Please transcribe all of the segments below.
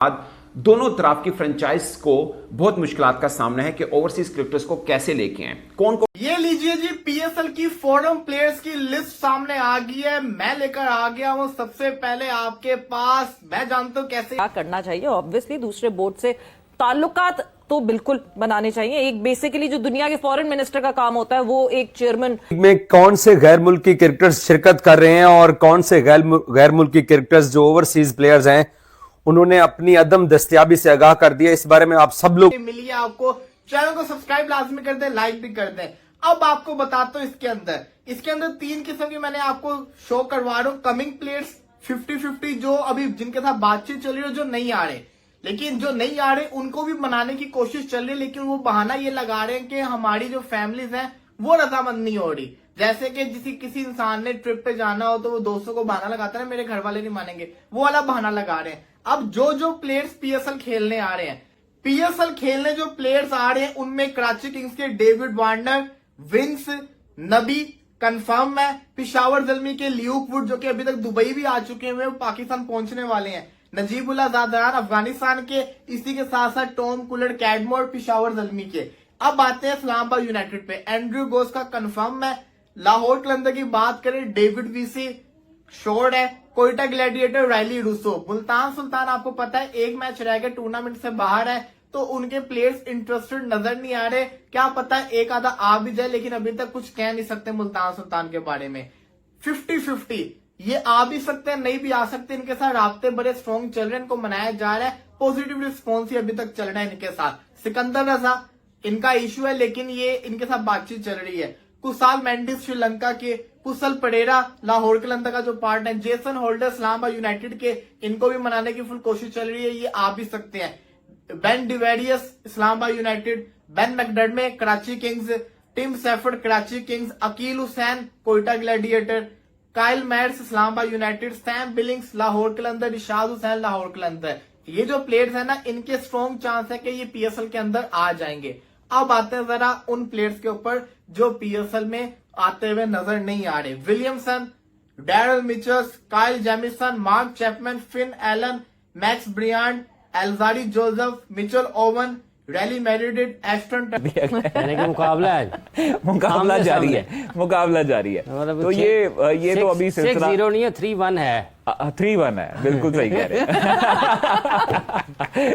बाद दोनों तरफ की फ्रेंचाइज को बहुत मुश्किलात का सामना है कि ओवरसीज क्रिकेटर्स को कैसे लेके आए, कौन को। ये लीजिए जी, पीएसएल की फॉरेन प्लेयर्स की लिस्ट सामने आ गई है। मैं लेकर आ गया हूँ सबसे पहले आपके पास। मैं जानता हूँ कैसे क्या करना चाहिए। ऑब्वियसली दूसरे बोर्ड से ताल्लुकात तो बिल्कुल बनाने चाहिए। एक बेसिकली जो दुनिया के फॉरेन मिनिस्टर का काम होता है वो एक चेयरमैन में कौन से गैर मुल्की क्रिकेटर्स शिरकत कर रहे हैं और कौन से गैर मुल्की क्रिकेटर्स जो ओवरसीज प्लेयर्स हैं उन्होंने अपनी अदम दस्तयाबी से आगाह कर दिया। इस बारे में आप सब लोग मिली है आपको। चैनल को सब्सक्राइब लाजमी कर दें, लाइक भी कर दें। अब आपको बताता हूँ इसके अंदर 3 किस्म की मैंने आपको शो करवा रहा हूँ। कमिंग प्लेयर्स 50-50 जो अभी जिनके साथ बातचीत चल रही है, जो नहीं आ रहे, लेकिन जो नहीं आ रहे उनको भी बनाने की कोशिश चल रही है। लेकिन वो बहाना ये लगा रहे हैं कि हमारी जो फैमिलीज हैं वो रजामंद नहीं हो रही। जैसे कि किसी इंसान ने ट्रिप पे जाना हो तो वो दोस्तों को बहाना लगाता है, मेरे घर वाले नहीं मानेंगे, वो वाला बहाना लगा रहे हैं। अब जो प्लेयर्स पीएसएल खेलने आ रहे हैं, पीएसएल खेलने जो प्लेयर्स आ रहे हैं उनमें कराची किंग्स के डेविड वार्नर, विंस, नबी कंफर्म है। पिशावर जल्मी के ल्यूक वुड जो कि अभी तक दुबई भी आ चुके हैं, वो पाकिस्तान पहुंचने वाले हैं। नजीबुल्लाह ज़ादरान अफगानिस्तान के, इसी के साथ साथ टॉम कुलर कैडमोर पिशावर जल्मी के। अब आते हैं इस्लामाबाद यूनाइटेड पे। एंड्रयू गोस का कंफर्म है। लाहौर कलंदर की बात करें, डेविड वीसी शोर्ड है। Quetta Gladiator Rilee Rossouw. Multan Sultan आपको पता है एक मैच रह गया, टूर्नामेंट से बाहर है, तो उनके प्लेयर्स इंटरेस्टेड नजर नहीं आ रहे। क्या पता एक आधा आ भी जाए, लेकिन अभी तक कुछ कह नहीं सकते मुल्तान सुल्तान के बारे में। 50-50 ये आ भी सकते हैं, नहीं भी आ सकते। इनके साथ राब्ते बड़े स्ट्रॉन्ग चल रहे हैं, इनको मनाया जा रहा है। पॉजिटिव रिस्पॉन्स ही अभी तक चल रहा है इनके साथ। सिकंदर रजा इनका इशू है, लेकिन ये इनके साथ बातचीत चल रही है। कुसाल मेंडिस श्रीलंका के, कुशल परेरा लाहौर कलंदर का जो पार्ट है, जेसन होल्डर इस्लामाबाद यूनाइटेड के, इनको भी मनाने की फुल कोशिश चल रही है, ये आ भी सकते हैं। Ben Dwarshuis Islamabad United, Ben McDermott Karachi Kings, Tim Seifert Karachi Kings, Akeal Hosein Quetta Gladiator, Kyle Mayers Islamabad United, Sam Billings Lahore Qalandar, Ishad Hussain Lahore Qalandar. ये जो प्लेयर्स है ना, इनके स्ट्रॉन्ग चांस है कि ये पीएसएल के अंदर आ जाएंगे। अब आते हैं जरा उन प्लेयर्स के ऊपर जो पीएसएल में आते हुए नजर नहीं आ रहे। Williamson, Daryl Mitchell, Kyle Jamieson, Mark Chapman, Finn Allen, Max Bryant, Alzarri Joseph, Mitchell Owen, Riley Meredith, Ashton मुकाबला जारी है, मुकाबला जारी है। तो ये तो अभी 6-0 नहीं है, 3-1 है। 3-1 है, बिल्कुल सही कह रहे हैं।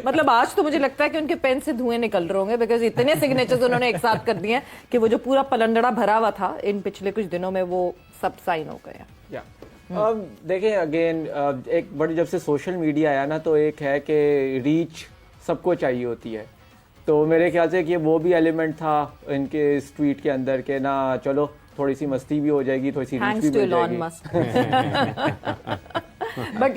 मतलब आज तो मुझे लगता है कि उनके पेन से धुएं निकल रहे होंगे, बिकॉज इतने सिग्नेचर्स उन्होंने एक साथ कर दिए हैं कि वो जो पूरा पलंडड़ा भरा हुआ था इन पिछले कुछ दिनों में वो सब साइन हो गए हैं। अब देखिए अगेन, एक बड़ी जब से सोशल मीडिया आया ना, तो एक है कि रीच सबको चाहिए होती है। तो मेरे ख्याल से कि वो भी एलिमेंट था इनके इस ट्वीट के अंदर के ना, चलो थोड़ी सी मस्ती भी हो जाएगी, थोड़ी सी रीच भी हो जाएगी। बट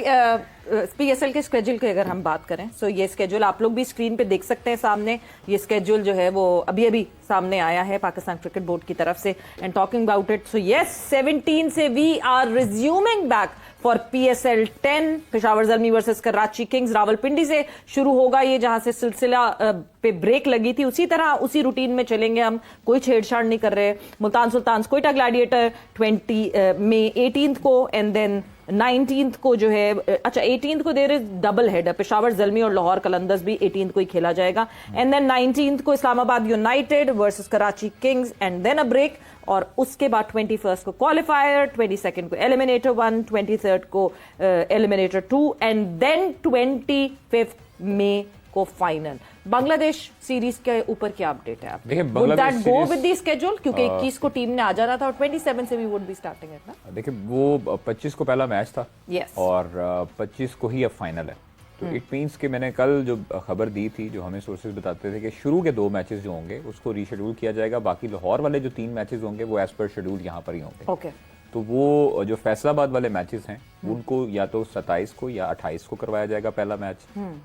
पीएसएल के स्केड्यूल की अगर हम बात करें, सो ये स्केड्यूल आप लोग भी स्क्रीन पे देख सकते हैं सामने। ये स्केड्यूल जो है वो अभी सामने आया है पाकिस्तान क्रिकेट बोर्ड की तरफ से। And talking about it, so yes 17 से we are resuming back for PSL 10। Peshawar Zalmi versus Karachi Kings Rawalpindi से शुरू होगा ये, जहां से सिलसिला पे ब्रेक लगी थी उसी तरह उसी रूटीन में चलेंगे हम, कोई छेड़छाड़ नहीं कर रहे। मुल्तान सुल्तान कोयटा ग्लैडिएटर 20 मई 18 को, एंड देन 19 को जो है, अच्छा 18 को there is double header, Peshawar Zalmi और लाहौर कलंदर्स भी 18 को ही खेला जाएगा। एंड देन 19 को Islamabad United versus Karachi Kings, and then a break. और उसके बाद 21 को क्वालिफायर, 22 को एलिमिनेटर 1, 23 को एलिमिनेटर 2, एंड देन 25 मई को फाइनल। बांग्लादेश सीरीज के ऊपर क्या अपडेट है? देखिए would that go with the schedule, क्योंकि 21 को टीम ने आ जाना था और 27 से भी वुड बी स्टार्टिंग है ना। देखिए वो 25 को पहला मैच था, yes. और 25 को ही अब फाइनल है। तो इट मींस कि मैंने कल जो खबर दी थी, जो हमें सोर्सेज बताते थे कि शुरू के 2 मैचेस जो होंगे उसको रीशेड्यूल किया जाएगा, बाकी लाहौर वाले जो 3 मैचेस होंगे वो एज पर शेड्यूल यहाँ पर ही होंगे। ओके। तो वो जो फैसलाबाद वाले मैचेस हैं उनको या तो 27 को या 28 को करवाया जाएगा पहला मैच,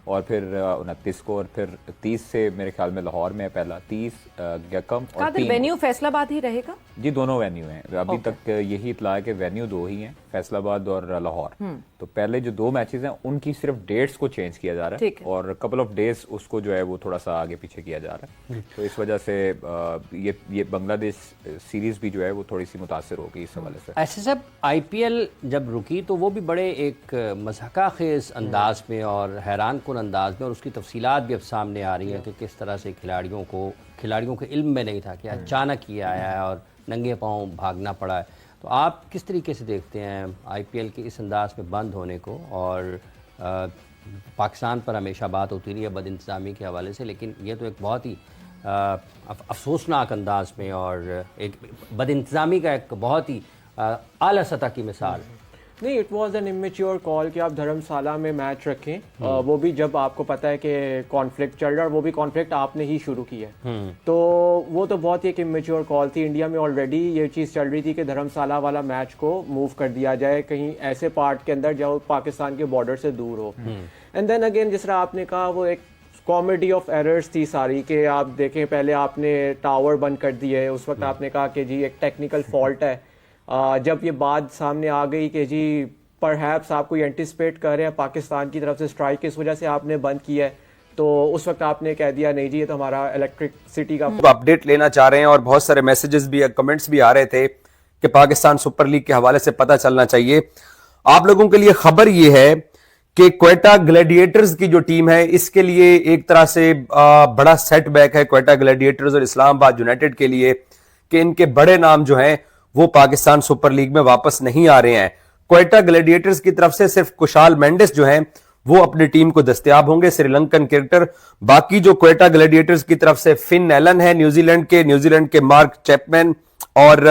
और फिर 29 को, और फिर 30 से मेरे ख्याल में लाहौर में है पहला, 30 गकम और 3 वेन्यू फैसलाबाद ही रहेगा जी, दोनों वेन्यू हैं। अभी तक यही इत्तला है कि वेन्यू 2 ही हैं, फैसलाबाद और लाहौर। तो पहले जो 2 मैचेस हैं उनकी सिर्फ डेट्स को चेंज किया जा रहा है, और कपल ऑफ डेज उसको जो है वो थोड़ा सा आगे पीछे किया जा रहा है। तो इस वजह से ये बांग्लादेश सीरीज भी जो है वो थोड़ी सी मुतासिर होगी इस हवाले से। ऐसे सब आईपीएल जब रुकी तो वो भी बड़े एक मज़ाक़ा खेज़ अंदाज में और हैरान कुन अंदाज में, और उसकी तफसीलात भी अब सामने आ रही है कि किस तरह से खिलाड़ियों के इल्म में नहीं था कि अचानक ये आया है और नंगे पाँव भागना पड़ा है। तो आप किस तरीके से देखते हैं आईपीएल के इस अंदाज में बंद होने को? और पाकिस्तान पर हमेशा बात होती रही है बदइंतज़ामी के हवाले से, लेकिन ये तो एक बहुत ही अफसोसनाक अंदाज में और एक बदइंतज़ामी का एक बहुत ही आला सतह की मिसाल। नहीं, it was an immature call कि आप धर्मशाला में मैच रखें, वो भी जब आपको पता है कि कॉन्फ्लिक्ट चल रहा है और वो भी कॉन्फ्लिक्ट आपने ही शुरू किया है। तो वो तो बहुत ही एक इमेच्योर कॉल थी। इंडिया में ऑलरेडी ये चीज़ चल रही थी कि धर्मशाला वाला मैच को मूव कर दिया जाए कहीं ऐसे पार्ट के अंदर जो पाकिस्तान के बॉर्डर से दूर हो। एंड देन अगेन जिस तरह आपने कहा, वो एक कॉमेडी ऑफ एरर्स थी सारी कि आप देखें, पहले आपने टावर बंद कर दिए, उस वक्त आपने कहा कि जी एक टेक्निकल फॉल्ट है। जब ये बात सामने आ गई कि जी परहैप्स आप कोई एंटिसिपेट कर रहे हैं पाकिस्तान की तरफ से स्ट्राइक की, इस वजह से आपने बंद किया है, तो उस वक्त आपने कह दिया नहीं जी ये तो हमारा इलेक्ट्रिसिटी का अपडेट लेना चाह रहे हैं और बहुत सारे मैसेजेस भी, कमेंट्स भी आ रहे थे कि पाकिस्तान सुपर लीग के हवाले से पता चलना चाहिए। आप लोगों के लिए खबर यह है कि क्वेटा ग्लैडिएटर्स की जो टीम है, इसके लिए एक तरह से बड़ा सेटबैक है क्वेटा ग्लैडिएटर्स और इस्लामाबाद यूनाइटेड के लिए कि इनके बड़े नाम जो हैं वो पाकिस्तान सुपर लीग में वापस नहीं आ रहे हैं। क्वेटा ग्लैडिएटर्स की तरफ से सिर्फ कुशाल मेंडिस जो हैं वो अपनी टीम को दस्तयाब होंगे, श्रीलंकन क्रिकेटर। बाकी जो क्वेटा ग्लैडिएटर्स की तरफ से फिन एलन है न्यूजीलैंड के मार्क चैपमैन और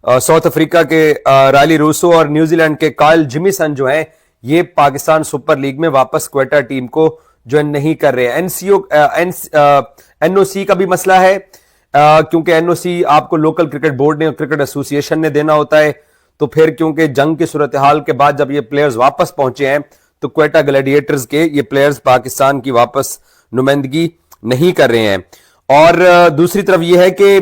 साउथ अफ्रीका के रायली रूसो और न्यूजीलैंड के काइल जिमिसन जो हैं ये पाकिस्तान सुपर लीग में वापस क्वेटा टीम को ज्वाइन नहीं कर रहे हैं। एनओसी का भी मसला है क्योंकि एनओसी आपको लोकल क्रिकेट बोर्ड ने और क्रिकेट एसोसिएशन ने देना होता है। तो फिर क्योंकि जंग की सूरत हाल के बाद जब ये प्लेयर्स वापस पहुंचे हैं तो क्वेटा ग्लैडिएटर्स के ये प्लेयर्स पाकिस्तान की वापस नुमाइंदगी नहीं कर रहे हैं। और दूसरी तरफ ये है कि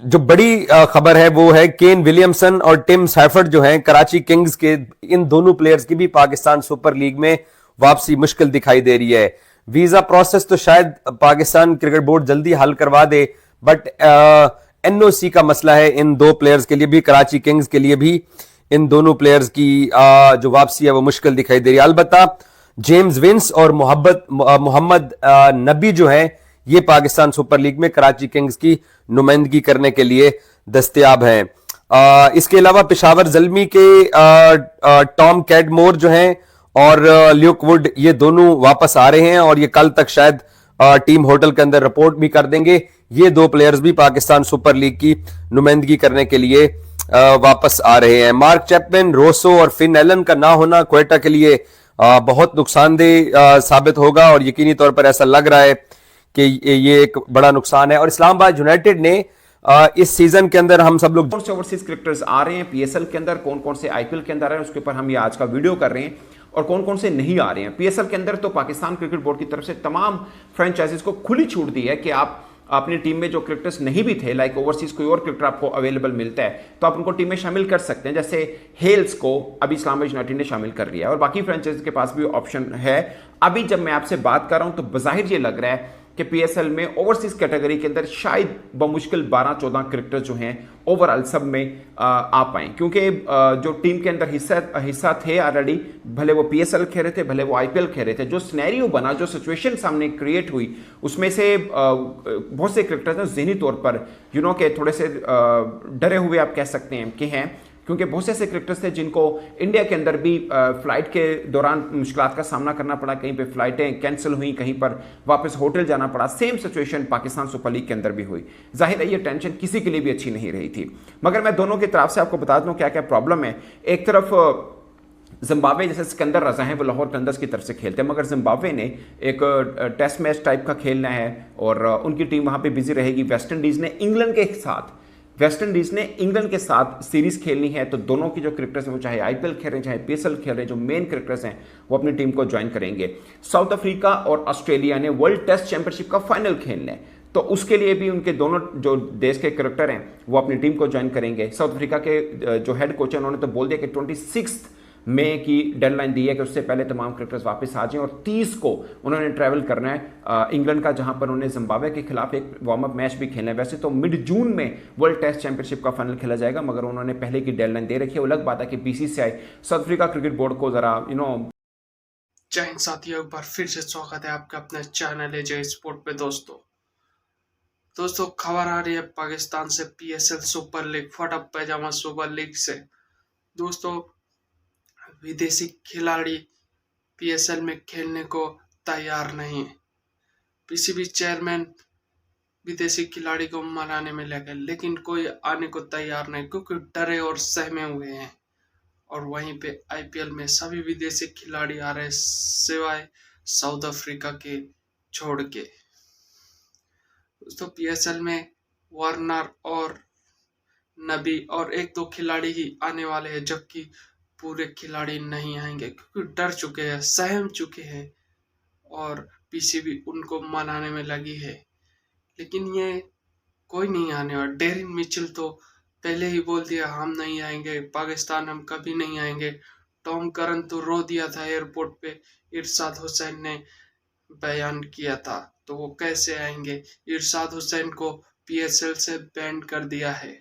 जो बड़ी खबर है वो है केन विलियमसन और टिम सैफर्ड जो हैं कराची किंग्स के, इन दोनों प्लेयर्स की भी पाकिस्तान सुपर लीग में वापसी मुश्किल दिखाई दे रही है। वीजा प्रोसेस तो शायद पाकिस्तान क्रिकेट बोर्ड जल्दी हल करवा दे, बट एनओसी का मसला है इन दो प्लेयर्स के लिए भी, कराची किंग्स के लिए भी इन दोनों प्लेयर्स की जो वापसी है वो मुश्किल दिखाई दे रही है। अलबत्ता जेम्स विंस और मोहम्मद नबी जो है ये पाकिस्तान सुपर लीग में कराची किंग्स की नुमाइंदगी करने के लिए दस्तयाब हैं। इसके अलावा पेशावर ज़ल्मी के टॉम कैडमोर जो हैं और ल्यूक वुड ये दोनों वापस आ रहे हैं और ये कल तक शायद टीम होटल के अंदर रिपोर्ट भी कर देंगे। ये दो प्लेयर्स भी पाकिस्तान सुपर लीग की नुमाइंदगी करने के लिए वापस आ रहे हैं। मार्क चैपमैन, रोसो और फिन एलन का ना होना क्वेटा के लिए बहुत नुकसानदेह साबित होगा और यकीनी तौर पर ऐसा लग रहा है कि ये एक बड़ा नुकसान है। और इस्लामाबाद यूनाइटेड ने इस सीजन के अंदर हम सब लोग कौन से ओवरसीज क्रिकेटर्स आ रहे हैं पीएसएल के अंदर, कौन कौन से आईपीएल के अंदर आ रहे हैं, उसके ऊपर हम ये आज का वीडियो कर रहे हैं और कौन कौन से नहीं आ रहे हैं। पीएसएल के अंदर तो पाकिस्तान क्रिकेट बोर्ड की तरफ से तमाम फ्रेंचाइजीज को खुली छूट दी है कि आप अपनी टीम में जो क्रिकेटर्स नहीं भी थे, लाइक ओवरसीज कोई और क्रिकेटर आपको अवेलेबल मिलता है तो आप उनको टीम में शामिल कर सकते हैं। जैसे हेल्स को अभी इस्लामाबाद यूनाइटेड ने शामिल कर लिया है और बाकी फ्रेंचाइजी के पास भी ऑप्शन है। अभी जब मैं आपसे बात कर रहा हूं तो बज़ाहिर ये लग रहा है कि पीएसएल में ओवरसीज कैटेगरी के अंदर शायद बमुश्किल 12-14 क्रिकेटर जो हैं ओवरऑल सब में आ पाए, क्योंकि जो टीम के अंदर हिस्सा थे ऑलरेडी, भले वो पीएसएल खेल रहे थे भले वो आईपीएल खेल रहे थे, जो सिनेरियो बना, जो सिचुएशन सामने क्रिएट हुई, उसमें से बहुत से क्रिकेटर्स हैं ज़हनी तौर पर के थोड़े से डरे हुए आप कह सकते हैं कि हैं, क्योंकि बहुत से ऐसे क्रिकेटर्स थे जिनको इंडिया के अंदर भी फ्लाइट के दौरान मुश्किलात का सामना करना पड़ा, कहीं पे फ्लाइटें कैंसिल हुई, कहीं पर वापस होटल जाना पड़ा। Same situation Pakistan super league के अंदर भी हुई। जाहिर है ये टेंशन किसी के लिए भी अच्छी नहीं रही थी। मगर मैं दोनों की तरफ से आपको बता दूं क्या क्या प्रॉब्लम है। एक तरफ जिम्बाब्वे, जैसे सिकंदर रजा हैं वो लाहौर कलंदर्स की तरफ से खेलते हैं, मगर जिम्बाब्वे ने एक टेस्ट मैच टाइप का खेलना है और उनकी टीम वहां पर बिजी रहेगी। वेस्ट इंडीज़ ने इंग्लैंड के साथ सीरीज खेलनी है, तो दोनों की जो क्रिकेटर्स हैं वो चाहे आईपीएल खेल रहे हैं चाहे पीएसएल खेल रहे हैं, जो मेन क्रिकेटर्स हैं वो अपनी टीम को ज्वाइन करेंगे। साउथ अफ्रीका और ऑस्ट्रेलिया ने वर्ल्ड टेस्ट चैंपियनशिप का फाइनल खेलना है, तो उसके लिए भी उनके दोनों जो देश के क्रिकेटर हैं वो अपनी टीम को ज्वाइन करेंगे। साउथ अफ्रीका के जो हेड कोच हैं उन्होंने तो बोल दिया कि 26 मई की डेडलाइन दी है कि उससे पहले तमाम क्रिकेटर्स वापस आ जाएं, और 30 को उन्होंने ट्रैवल करना है इंग्लैंड का, जहां पर उन्हें जिम्बाब्वे के खिलाफ एक वार्म अप मैच भी खेलना है। वैसे तो मिड जून में वर्ल्ड टेस्ट चैंपियनशिप का फाइनल खेला जाएगा, मगर उन्होंने पहले की डेडलाइन दे रखी है। वो अलग बात है कि BCCI south Africa cricket board को जरा जय हिंद साथियों, एक बार फिर से स्वागत है आपका अपने चैनल है जय स्पोर्ट पे। दोस्तों खबर आ रही है पाकिस्तान से, पीएसएल सुपर लीग, फटा पैजामा सुपर लीग से। दोस्तों विदेशी खिलाड़ी पीएसएल में खेलने को तैयार नहीं। पीसीबी चेयरमैन विदेशी खिलाड़ी को मनाने में लगे, लेकिन कोई आने को तैयार नहीं, क्योंकि डरे और सहमे हुए हैं। और वहीं पे आईपीएल में सभी विदेशी खिलाड़ी आ रहे, सिवाय साउथ अफ्रीका के छोड़ के। दोस्तों पीएसएल में वार्नर और नबी और 1-2 खिलाड़ी ही आने वाले हैं, जबकि पूरे खिलाड़ी नहीं आएंगे, क्योंकि डर चुके हैं, सहम चुके हैं, और पीसीबी उनको मनाने में लगी है। लेकिन ये कोई नहीं आने वाला। डेरिन मिचेल तो पहले ही बोल दिया हम नहीं आएंगे, पाकिस्तान हम कभी नहीं आएंगे। टॉम करन तो रो दिया था एयरपोर्ट पे, इरशाद हुसैन ने बयान किया था, तो वो कैसे आएंगे। इरशाद हुसैन को पीएसएल से बैन कर दिया है,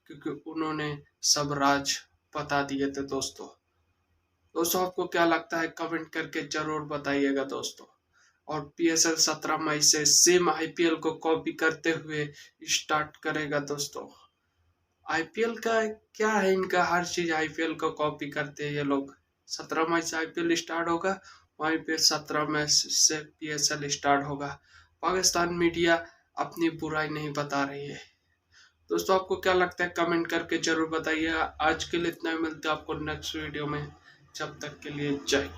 क्योंकि उन्होंने सब राज बता दिए थे। दोस्तों आपको क्या लगता है कमेंट करके जरूर बताइएगा दोस्तों। और पीएसएल 17 मई से सेम आईपीएल को कॉपी करते हुए स्टार्ट करेगा। दोस्तों आईपीएल का क्या है, इनका हर चीज आईपीएल को कॉपी करते हैं ये लोग। 17 मई से आईपीएल स्टार्ट होगा, वहीं पे 17 मई से पीएसएल स्टार्ट होगा। पाकिस्तान मीडिया अपनी बुराई नहीं बता रही है। दोस्तों आपको क्या लगता है कमेंट करके जरूर बताइए। आज के लिए इतना ही, मिलते हैं आपको नेक्स्ट वीडियो में। जब तक के लिए जय।